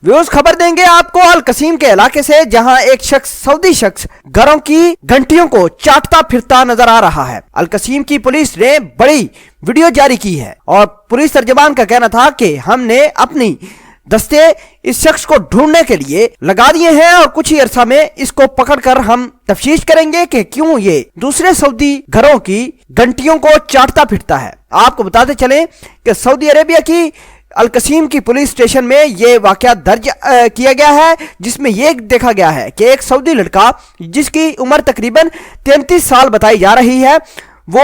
Viewers, खबर देंगे आपको अल-कसीम के इलाके से, जहां एक सऊदी शख्स घरों की घंटियों को चाटता फिरता नजर आ रहा है। अल-कसीम की पुलिस ने बड़ी वीडियो जारी की है और पुलिस तर्जुमान का कहना था कि हमने अपनी दस्ते इस शख्स को ढूंढने के लिए लगा दिए हैं और कुछ ही अरसा में इसको पकड़कर हम तफ्तीश करेंगे कि क्यों ये दूसरे सऊदी घरों की घंटियों को चाटता फिरता है। आपको बताते चलें कि सऊदी अरेबिया की अल-कसीम की पुलिस स्टेशन में ये वाकया दर्ज किया गया है, जिसमें ये देखा गया है कि एक सऊदी लड़का जिसकी उम्र तकरीबन 33 साल बताई जा रही है, वो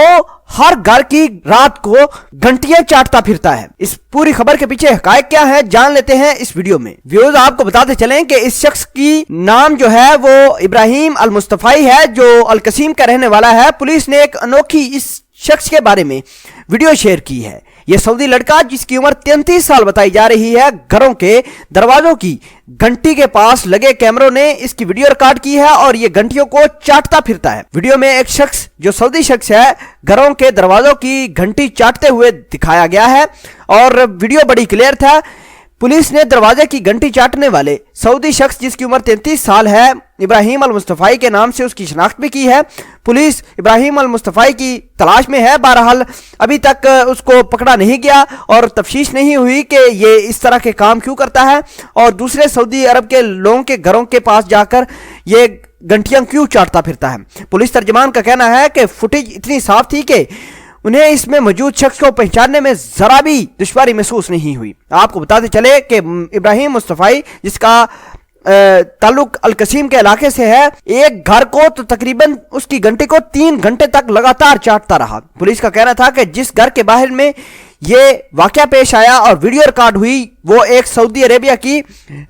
हर घर की रात को घंटियां चाटता फिरता है। इस पूरी खबर के पीछे हकायक क्या है, जान लेते हैं इस वीडियो में। व्यूअर्स, आपको बताते चलें कि इस शख्स की नाम जो है वो इब्राहिम अल मुस्तफाई है, जो अल-कसीम का रहने वाला है। पुलिस ने एक अनोखी इस शख्स के बारे में वीडियो शेयर की है। यह सऊदी लड़का जिसकी उम्र 33 साल बताई जा रही है, घरों के दरवाजों की घंटी के पास लगे कैमरों ने इसकी वीडियो रिकॉर्ड की है और ये घंटियों को चाटता फिरता है। वीडियो में एक शख्स जो सऊदी शख्स है, घरों के दरवाजों की घंटी चाटते हुए दिखाया गया है और वीडियो बड़ी क्लियर था। पुलिस ने दरवाजे की घंटी चाटने वाले सऊदी शख्स जिसकी उम्र 33 साल है, इब्राहिम अल मुस्तफाई के नाम से उसकी शिनाख्त भी की है। पुलिस इब्राहिम अल मुस्तफाई की तलाश में है। बहरहाल अभी तक उसको पकड़ा नहीं गया और तफ्तीश नहीं हुई कि ये इस तरह के काम क्यों करता है और दूसरे सऊदी अरब के लोगों के घरों के पास जाकर ये घंटियां क्यों चाटता फिरता है। पुलिस तर्जुमान का कहना है कि फुटेज इतनी साफ थी कि उन्हें इसमें मौजूद शख्स को पहचानने में जरा भी दुश्वारी महसूस नहीं हुई। आपको बताते चले कि इब्राहिम मुस्तफाई जिसका ताल्लुक अल-कसीम के इलाके से है, एक घर को तो तकरीबन उसकी घंटे को 3 घंटे तक लगातार चाटता रहा। पुलिस का कहना था कि जिस घर के बाहर में ये वाकया पेश आया और वीडियो रिकॉर्ड हुई, वो एक सऊदी अरेबिया की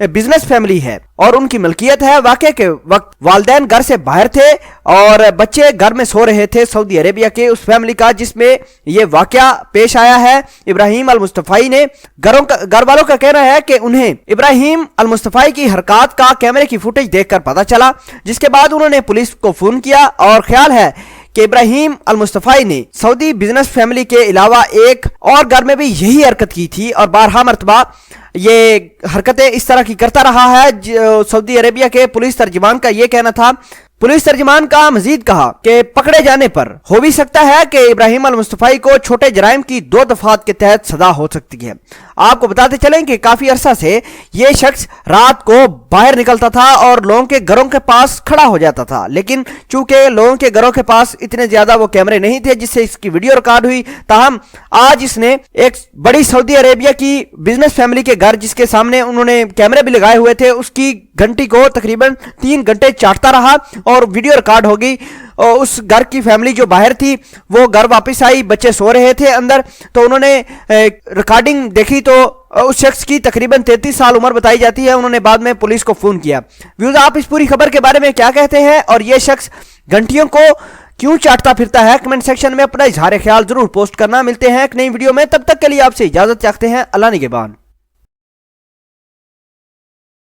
बिजनेस फैमिली है और उनकी मलकियत है। वाकये के वक्त वालिदैन घर से बाहर थे और बच्चे घर में सो रहे थे सऊदी अरेबिया के उस फैमिली का जिसमें ये वाकया पेश आया है। इब्राहिम अल मुस्तफाई ने घर वालों का कहना है कि उन्हें इब्राहिम अल मुस्तफाई की हरकत का कैमरे की फुटेज देखकर पता चला, जिसके बाद उन्होंने पुलिस को फोन किया और ख्याल है कि इब्राहिम अल मुस्तफाई ने सऊदी बिजनेस फैमिली के अलावा एक और घर में भी यही हरकत की थी और बारहा मरतबा ये हरकतें इस तरह की करता रहा है। सऊदी अरेबिया के पुलिस तर्जुमान का ये कहना था। पुलिस तर्जुमान का मजीद कहा कि पकड़े जाने पर हो भी सकता है कि इब्राहिम अल मुस्तफाई को छोटे जराइम की 2 दफात के तहत सजा हो सकती है। आपको बताते चलें कि काफी अरसा से ये शख्स रात को बाहर निकलता था और लोगों के घरों के पास खड़ा हो जाता था, लेकिन चूंकि लोगों के घरों के पास इतने ज्यादा वो कैमरे नहीं थे जिससे इसकी वीडियो रिकॉर्ड हुई। ताहम आज इसने एक बड़ी सऊदी अरेबिया की बिजनेस फैमिली के घर जिसके सामने उन्होंने कैमरे भी लगाए हुए थे, उसकी घंटी को तकरीबन 3 घंटे चाटता रहा और वीडियो रिकॉर्ड हो गई। उस घर की फैमिली जो बाहर थी वो घर वापस आई, बच्चे सो रहे थे अंदर, तो उन्होंने रिकॉर्डिंग देखी तो उस शख्स की तकरीबन 33 साल उम्र बताई जाती है। उन्होंने बाद में पुलिस को फोन किया। व्यूअर्स, आप इस पूरी खबर के बारे में क्या कहते हैं और ये शख्स घंटियों को क्यों चाटता फिरता है? कमेंट सेक्शन में अपना इजहार ख्याल जरूर पोस्ट करना। मिलते हैं एक नई वीडियो में, तब तक के लिए आपसे इजाजत चाहते हैं। अल्लाह निगहबान।